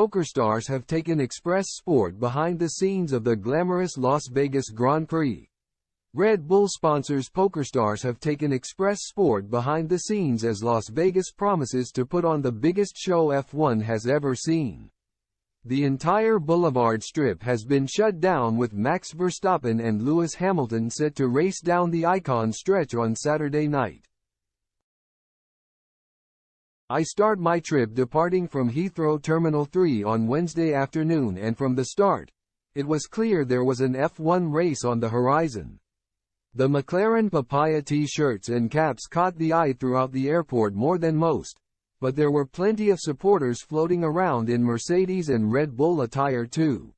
PokerStars have taken express sport behind the scenes of the glamorous Las Vegas Grand Prix. Red Bull sponsors PokerStars have taken express sport behind the scenes as Las Vegas promises to put on the biggest show F1 has ever seen. The entire Boulevard Strip has been shut down with Max Verstappen and Lewis Hamilton set to race down the Icon stretch on Saturday night. I start my trip departing from Heathrow Terminal 3 on Wednesday afternoon, and from the start, it was clear there was an F1 race on the horizon. The McLaren papaya t-shirts and caps caught the eye throughout the airport more than most, but there were plenty of supporters floating around in Mercedes and Red Bull attire too.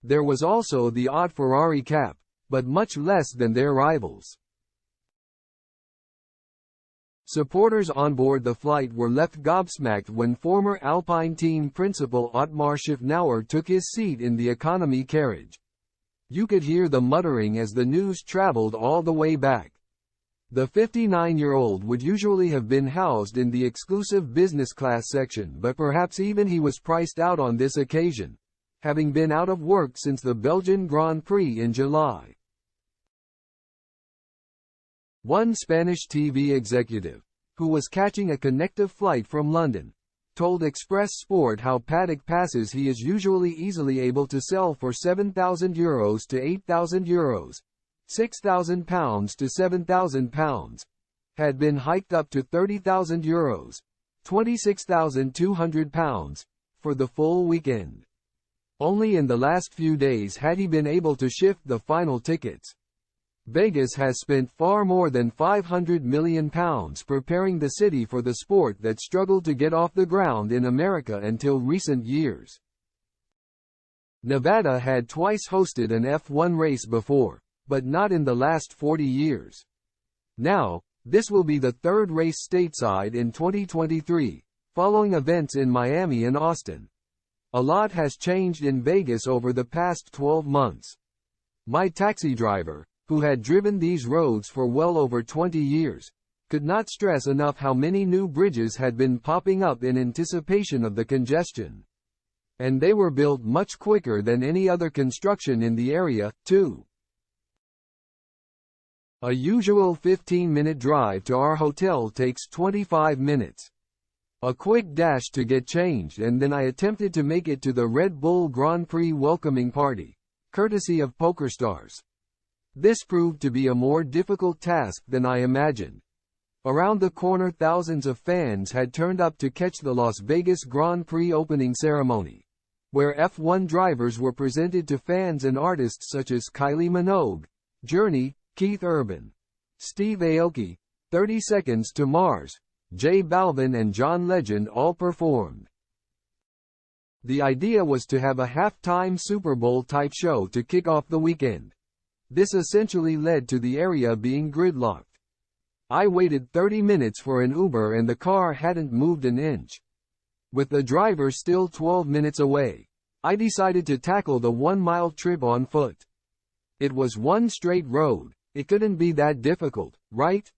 There was also the odd Ferrari cap, but much less than their rivals. Supporters on board the flight were left gobsmacked when former Alpine team principal Otmar Schiffnauer took his seat in the economy carriage. You could hear the muttering as the news traveled all the way back. The 59-year-old would usually have been housed in the exclusive business class section, but perhaps even he was priced out on this occasion, having been out of work since the Belgian Grand Prix in July. One Spanish TV executive, who was catching a connective flight from London, told Express Sport how paddock passes he is usually easily able to sell for €7,000 to €8,000, £6,000 to £7,000, had been hiked up to €30,000, £26,200, for the full weekend. Only in the last few days had he been able to shift the final tickets. Vegas has spent far more than £500 million preparing the city for the sport that struggled to get off the ground in America until recent years. Nevada had twice hosted an F1 race before, but not in the last 40 years. Now, this will be the third race stateside in 2023, following events in Miami and Austin. A lot has changed in Vegas over the past 12 months. My taxi driver, who had driven these roads for well over 20 years, could not stress enough how many new bridges had been popping up in anticipation of the congestion. And they were built much quicker than any other construction in the area, too. A usual 15-minute drive to our hotel takes 25 minutes. A quick dash to get changed, and then I attempted to make it to the Red Bull Grand Prix welcoming party, courtesy of PokerStars. This proved to be a more difficult task than I imagined. Around the corner, thousands of fans had turned up to catch the Las Vegas Grand Prix opening ceremony, where F1 drivers were presented to fans and artists such as Kylie Minogue, Journey, Keith Urban, Steve Aoki, 30 Seconds to Mars, J Balvin and John Legend all performed. The idea was to have a halftime Super Bowl-type show to kick off the weekend. This essentially led to the area being gridlocked. I waited 30 minutes for an Uber and the car hadn't moved an inch. With the driver still 12 minutes away, I decided to tackle the 1-mile trip on foot. It was one straight road, it couldn't be that difficult, right?